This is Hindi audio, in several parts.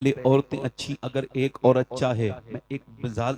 ले औरतें अच्छी, अगर एक औरत चाहे, मैं एक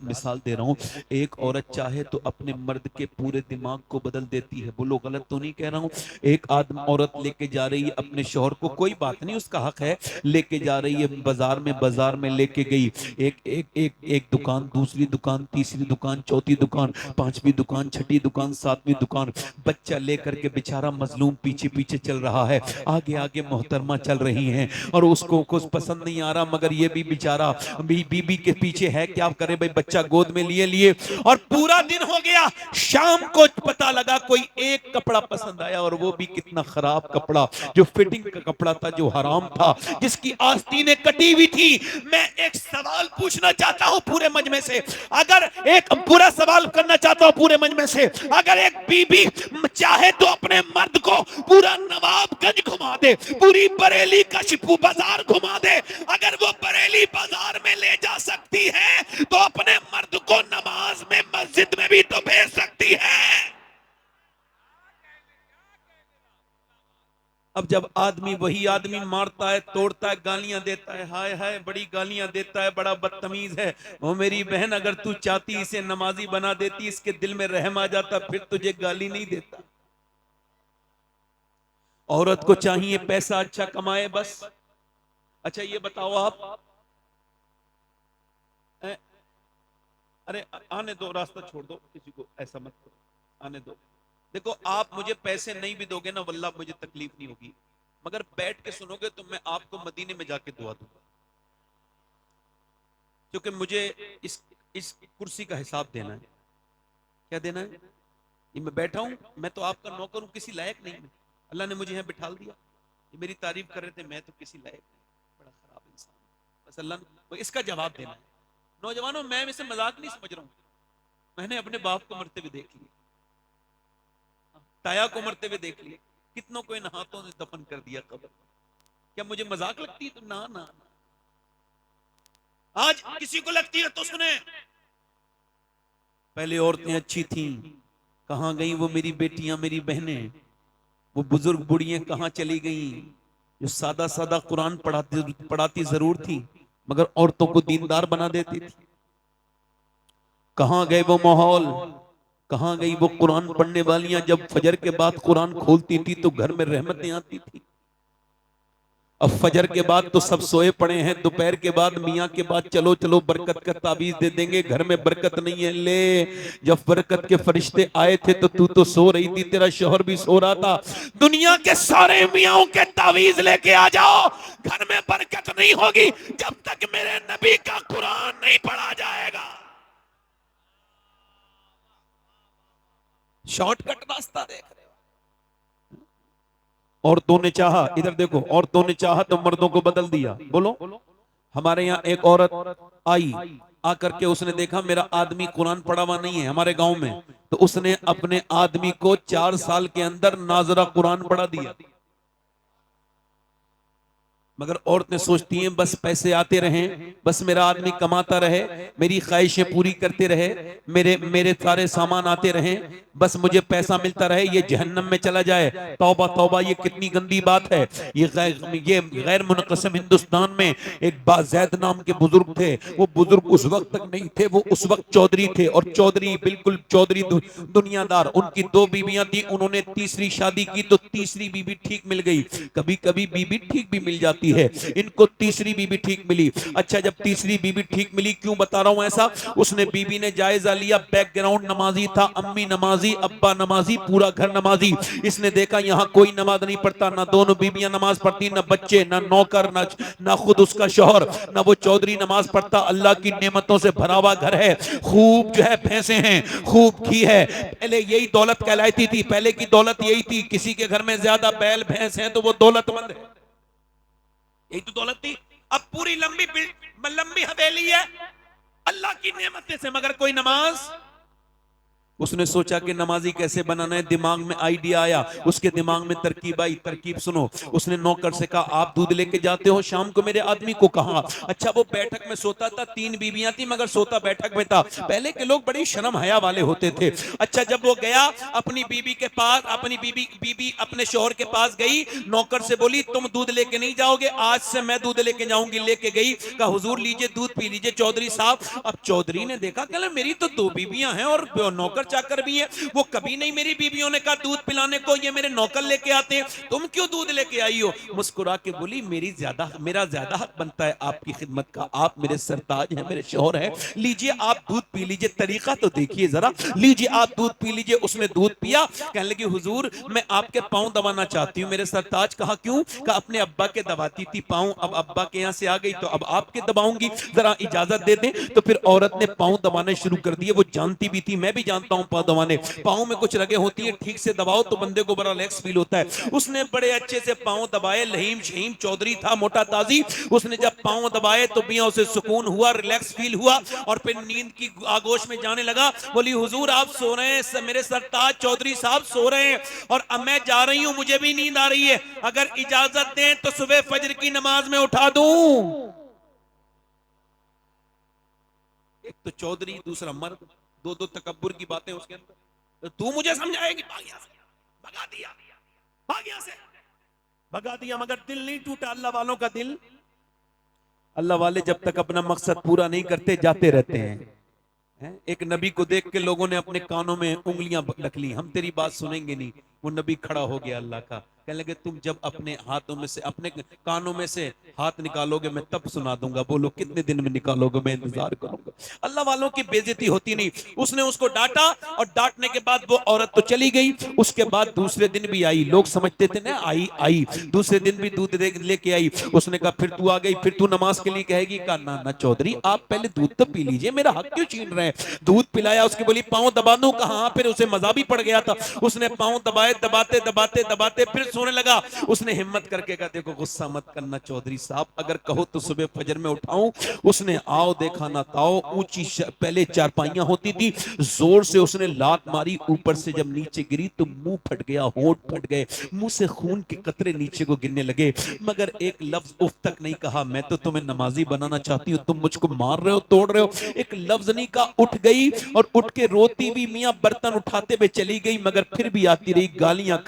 मिसाल दे रहा हूँ, एक औरत चाहे तो अपने मर्द के पूरे दिमाग को बदल देती है। बोलो गलत तो नहीं कह रहा हूँ। एक आदमी औरत लेके जा रही है अपने शौहर को, कोई बात नहीं, उसका हक है, लेके जा रही है बाजार में लेके गई, एक एक एक एक दुकान, दूसरी दुकान, तीसरी दुकान, चौथी दुकान, पांचवी दुकान, छठी दुकान, सातवीं दुकान, बच्चा लेकर के बेचारा मजलूम पीछे पीछे चल रहा है, आगे आगे मोहतरमा चल रही हैं, और उसको कुछ पसंद नहीं आ रहा, मगर ये भी बेचारा बीबी के पीछे है, क्या करे भाई, बच्चा गोद में लिए लिए, और पूरा दिन हो गया। शाम को पता लगा कोई एक कपड़ा पसंद आया, और वो भी कितना खराब कपड़ा, जो फिटिंग का कपड़ा था, जो हराम था, जिसकी आस्तीनें कटी हुई थी। मैं एक सवाल पूछना चाहता हूं पूरे मजमे से, अगर एक पूरा सवाल करना चाहता हूं पूरे मजमे से, अगर एक बीबी चाहे तो अपने मर्द को पूरा नवाबगंज घुमा दे, पूरी बरेली का शिपू बाजार घुमा दे, अगर वो बरेली बाजार में ले जा सकती है तो अपने मर्द को नमाज में मस्जिद में भी तो भेज सकती है। अब जब आदमी, वही आदमी मारता है, तोड़ता है, गालियां देता है, हाय हाय बड़ी गालियां देता है, बड़ा बदतमीज है, वो मेरी बहन अगर तू चाहती इसे नमाजी बना देती, इसके दिल में रहम आ जाता, फिर तुझे गाली नहीं देता। औरत को चाहिए पैसा अच्छा कमाए बस। अच्छा ये बताओ आप, ए, अरे आने दो, रास्ता छोड़ दो, किसी को ऐसा मत करो, आने दो। देखो आप मुझे पैसे नहीं भी दोगे ना, वल्लाह मुझे तकलीफ नहीं होगी, मगर बैठ के सुनोगे तो मैं आपको मदीने में जाके दुआ दूंगा, क्योंकि मुझे इस कुर्सी का हिसाब देना है। क्या देना है? ये मैं बैठा हूं, मैं तो आपका नौकर हूं, किसी लायक नहीं हूं, अल्लाह ने मुझे यहाँ बिठा दिया, ये मेरी तारीफ कर रहे थे, मैं तो किसी लायक नहीं, बड़ा खराब इंसान, बस अल्लाह ने इसका जवाब देना है। नौजवानों, मैं इसे मजाक नहीं समझ रहा हूं, मैंने अपने बाप को मरते हुए देख लिया, ताया को मरते हुए देख लिया, कितनों को इन हाथों से दफन कर दिया कब्र। क्या मुझे मजाक लगती है? तो ना ना ना, आज किसी को लगती है तो सुने। पहले औरतें अच्छी थीं, कहां गई वो मेरी बेटियां, मेरी बहनें, वो बुजुर्ग बुढ़ियां कहां चली गई, जो सादा सादा कुरान पढ़ाती पढ़ाती जरूर थी, मगर औरतों को दीनदार बना देती थी। कहां गए वो माहौल, कहां गई वो कुरान पढ़ने वालियां, जब फजर के बाद कुरान खोलती थी तो घर में रहमतें आती थी। अब फजर के बाद तो सब सोए पड़े हैं, दोपहर के बाद मियाँ के बाद चलो चलो बरकत का ताबीज दे देंगे, घर में बरकत नहीं है। ले, जब बरकत के फरिश्ते आए थे तो तू तो सो रही थी, तेरा शौहर भी सो रहा था। दुनिया के सारे मियाओं के ताबीज लेके आ जाओ, घर में बरकत नहीं होगी जब तक मेरे नबी का कुरान नहीं पढ़ा जाएगा। शॉर्टकट रास्ता देख रहे हो। औरतों ने चाहा, इधर देखो, औरतों ने चाहा तो मर्दों को बदल दिया। बोलो, हमारे यहाँ एक औरत आई, आकर के उसने देखा मेरा आदमी कुरान पढ़ा हुआ नहीं है हमारे गांव में, तो उसने अपने आदमी को 4 साल के अंदर नाजरा कुरान पढ़ा दिया। मगर औरतें सोचती हैं बस पैसे आते रहें, बस मेरा आदमी कमाता रहे, मेरी ख्वाहिशें पूरी करते रहे, मेरे मेरे सारे सामान आते रहें, बस मुझे पैसा मिलता रहे, ये जहन्नम में चला जाए। तौबा तौबा, ये कितनी गंदी बात है। ये गैर मुनक़सिम हिंदुस्तान में एक बाज़ैद नाम के बुजुर्ग थे, वो बुजुर्ग उस वक्त तक नहीं थे, वो उस वक्त चौधरी थे, और चौधरी बिल्कुल चौधरी दुनियादार। उनकी 2 बीवियां थी, उन्होंने तीसरी शादी की तो तीसरी बीवी ठीक मिल गई। कभी कभी बीबी ठीक भी मिल जाती है, इनको तीसरी बीबी ठीक मिली। अच्छा, जब तीसरी बीबी ठीक मिली, क्यों बता रहा हूं ऐसा, उसने बीबी ने जायजा लिया, बैकग्राउंड नमाजी था, अम्मी नमाजी, अब्बा नमाजी, पूरा घर नमाजी। इसने देखा यहाँ कोई नमाज नहीं पढ़ता, ना दोनों बीबियां नमाज पढ़ती, ना बच्चे, ना नौकर, ना खुद उसका शौहर, ना वो चौधरी नमाज पढ़ता। अल्लाह की नेमतों से भरा हुआ घर है, खूब जो है भैंसे हैं, खूब घी है। पहले यही दौलत कहलाती थी, पहले की दौलत यही थी, किसी के घर में ज्यादा बैल भैंस हैं तो वो दौलतमंद है, यही तो दौलत थी। अब पूरी लंबी हवेली है अल्लाह की नेमत से, मगर कोई नमाज, उसने सोचा कि नमाजी कैसे बनाना है, दिमाग में आइडिया आया, उसके दिमाग में तरकीब आई। तरकीब सुनो, उसने नौकर से कहा आप दूध लेके जाते हो शाम को मेरे आदमी को कहा। अच्छा वो बैठक में सोता था, 3 बीवियां थी मगर सोता बैठक में था। पहले के लोग बड़ी शर्म हया वाले होते थे। अच्छा जब वो गया अपनी बीबी के पास, अपनी बीबी अपने शौहर के पास गई, नौकर से बोली तुम दूध लेके नहीं जाओगे, आज से मैं दूध लेके जाऊंगी। लेके गई, कहा हुजूर लीजिए दूध पी लीजिए चौधरी साहब। अब चौधरी ने देखा, कहला मेरी तो 2 बीबियां हैं और नौकर चाकर भी है, वो कभी नहीं मेरी बीबियों ने कहा दूध पिलाने को, ये मेरे नौकर लेके आते हैं, तुम क्यों दूध लेके आई हो? मुस्कुरा के बोली मेरा ज्यादा हक बनता है आपकी खिदमत का, आप मेरे सरताज हैं, मेरे शौहर हैं, लीजिए आप दूध पी लीजिए। तरीका तो देखिए जरा, लीजिए आप दूध पी लीजिए। उसने दूध पिया, कहने लगी हुजूर मैं आपके पांव दबाना चाहती हूँ। मेरे सरताज, कहा क्यों? कहा अपने अब्बा के दबाती थी पांव, अब अब्बा के यहाँ से आ गई तो अब आपके दबाऊंगी, जरा इजाजत दे दें। तो फिर औरत ने पांव दबाने शुरू कर दिए। वो जानती भी थी, मैं भी जानता हूं पांव दबाने, पांव में कुछ रगे होती है, ठीक से दबाओ तो बंदे को बड़ा रिलैक्स फील होता है। उसने बड़े अच्छे से पांव दबाए, लहीम शहीम चौधरी था, मोटा ताजी। उसने जब पांव दबाए तो मियां उसे सुकून हुआ, रिलैक्स फील हुआ और फिर नींद की आगोश में जाने लगा। बोली हुजूर आप सो रहे हैं, मेरे सरताज चौधरी साहब सो रहे हैं और अब मैं जा रही हूं, मुझे भी नींद आ रही है, अगर इजाजत दें तो सुबह फजर की नमाज में उठा दूं। एक तो चौधरी, दूसरा मर्द, दो दो तकब्बुर की बातें उसके अंदर। तो तू मुझे समझाएगी? भाग यहां से, भगा दिया, भाग यहां से, भगा दिया। मगर दिल नहीं टूटा अल्लाह वालों का दिल। अल्लाह वाले जब तक अपना मकसद पूरा नहीं करते जाते रहते हैं। एक नबी को देख के लोगों ने अपने कानों में उंगलियां रख ली, हम तेरी बात सुनेंगे नहीं। वो नबी खड़ा हो गया अल्लाह का, कहने लगे तुम जब अपने हाथों में से, अपने कानों में से हाथ निकालोगे मैं तब सुना दूंगा। बोलो कितने दिन में निकालोगे? मैं इंतजार करूंगा। अल्लाह वालों की बेइज्जती होती नहीं। उसने उसको डांटा और डांटने के बाद वो औरत तो चली गई। उसके बाद दूसरे दिन भी आई, लोग समझते थे ना आई दूसरे दिन भी दूध लेके आई। उसने कहा फिर तू आ गई, फिर तू नमाज के लिए कहेगी? कहा ना चौधरी आप पहले दूध तो पी लीजिए, मेरा हक क्यों छीन रहे हैं? दूध पिलाया, उसकी बोली पांव दबा दूं? कहा फिर उसे मजा भी पड़ गया था। उसने पांव दबाए, दबाते दबाते दबाते फिर सोने लगा। उसने हिम्मत करके कहा देखो गुस्सा मत करना चौधरी साहब, अगर कहो तो सुबह फजर में उठाऊं। उसने आओ देखा ना ताओ, ऊंची पहले चारपाइयां होती थी, जोर से उसने लात मारी, ऊपर से जब नीचे गिरी तो मुंह फट गया, होंठ फट गए, मुंह से खून के कतरे नीचे को गिरने लगे। मगर एक लफ्ज उफ तक नहीं कहा। मैं तो तुम्हें नमाजी बनाना चाहती हूँ, तुम मुझको मार रहे हो, तोड़ रहे हो। एक लफ्ज नहीं कहा, उठ गई और उठ के रोती हुई मियां बर्तन उठाते हुए चली गई। मगर फिर भी आती रही, गालियां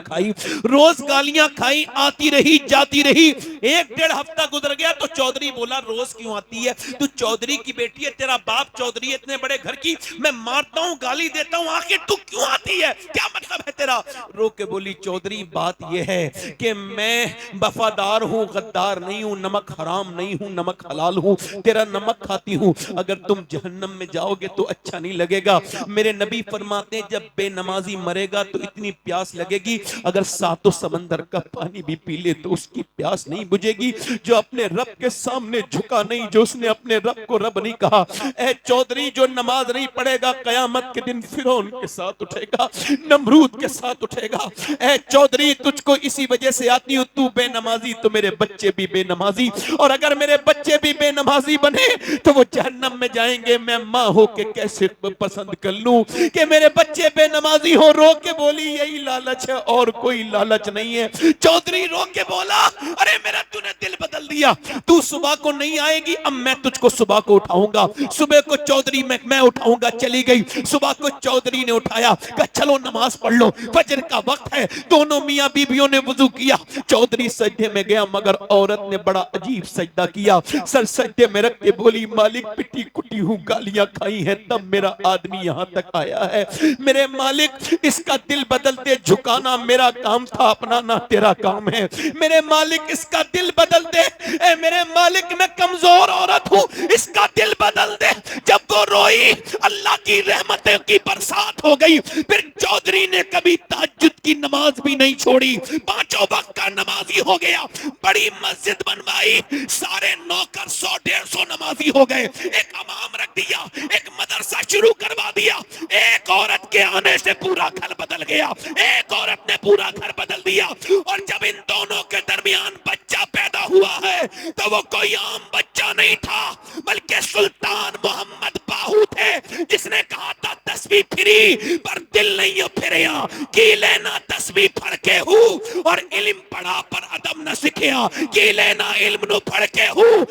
खाई, रोज गालियां खाई, आती रही जाती रही। 1-1.5 हफ्ता गुजर गया तो चौधरी बोला रोज क्यों आती है? तू चौधरी की बेटी है, तेरा बाप चौधरी है, इतने बड़े घर की, मैं मारता हूं गाली देता हूं, आखिर तू क्यों आती है? क्या मतलब है तेरा? रो के बोली चौधरी बात यह है कि मैं वफादार हूं, गद्दार नहीं हूं, नमक हराम नहीं हूं, नमक हलाल हूं, तेरा नमक खाती हूं। अगर तुम जहन्नम में जाओगे तो अच्छा नहीं लगेगा। मेरे नबी फरमाते हैं जब बेनमाजी मरेगा तो इतनी प्यास लगेगी, अगर 7 समंदर का पानी भी पी ले तो उसकी प्यास नहीं बुझेगी। जो अपने रब के सामने झुका नहीं, जो उसने अपने रब को रब नहीं कहा, ए चौधरी जो नमाज नहीं पढ़ेगा कयामत के दिन फिरौन के साथ उठेगा, नमरूद के साथ उठेगा। ए चौधरी तुझको इसी वजह से आती हूं, तू बेनमाजी तो मेरे बच्चे भी बेनमाजी, और अगर मेरे बच्चे भी बेनमाजी बने तो वो जहन्नम में जाएंगे। मैं माँ हो के कैसे पसंद कर लूं कि मेरे बच्चे बेनमाजी हो? रो के बोली यही लालच है और कोई लालच नहीं है। चौधरी रो के बोला अरे मेरा तूने दिल बदल दिया, तू सुबह को नहीं आएगी, अब मैं तुझको सुबह को उठाऊंगा। सुबह को चौधरी मैं उठाऊंगा। चली गई, सुबह को चौधरी ने उठाया, कहा चलो नमाज पढ़ लो, फजर का वक्त है। दोनों मियां बीबियों ने वुजू किया, चौधरी सजदे में गया, मगर औरत ने बड़ा अजीब सजदा किया। सर सजदे में रख के बोली मालिक पिटी कुटी हूं, गालियां खाई हैं, तब मेरा आदमी यहां तक आया है। मेरे मालिक इसका दिल बदलते झुकाना मेरा काम था, अपनाना तेरा काम है। मेरे मालिक इसका दिल बदल दे। ए मेरे मालिक मैं कमजोर औरत हूं, इसका दिल बदल दे। जब वो रोई अल्लाह की रहमतों की बरसात हो गई। फिर चौधरी ने कभी तहज्जुद की नमाज भी नहीं छोड़ी, 5 वक्त का नमाजी हो गया। बड़ी मस्जिद बनवाई, सारे नौकर 100-150 नमाजी हो गए। एक इमाम रख दिया, एक मदरसा शुरू करवा दिया। एक औरत के आने से पूरा घर बदल गया, एक औरत ने पूरा घर बदल दिया। और जब इन दोनों के दरमियान बच्चा पैदा हुआ है तो वो कोई आम बच्चा नहीं था, बल्कि सुल्तान मोहम्मद बाहू थे, जिसने कहा था 10 तस्बीह फिरी पर दिल नहीं फिरया की लेना तस्बीह पढ़ के हूँ और इल्म पढ़ा पर अदब न सीखिया की लेना इल्म नु पढ़ के हूँ,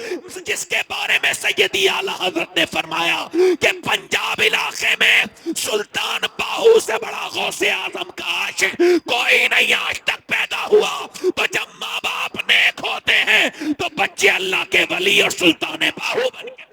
जिसके बारे में सैयदी आला हजरत ने फरमाया कि पंजाब इलाके में सुल्तान बाहू से बड़ा गौसे आजम का आशिक कोई नहीं आज तक पैदा हुआ। तो जब माँ बाप नेक होते हैं तो बच्चे अल्लाह के वली और सुल्तान बाहू बन के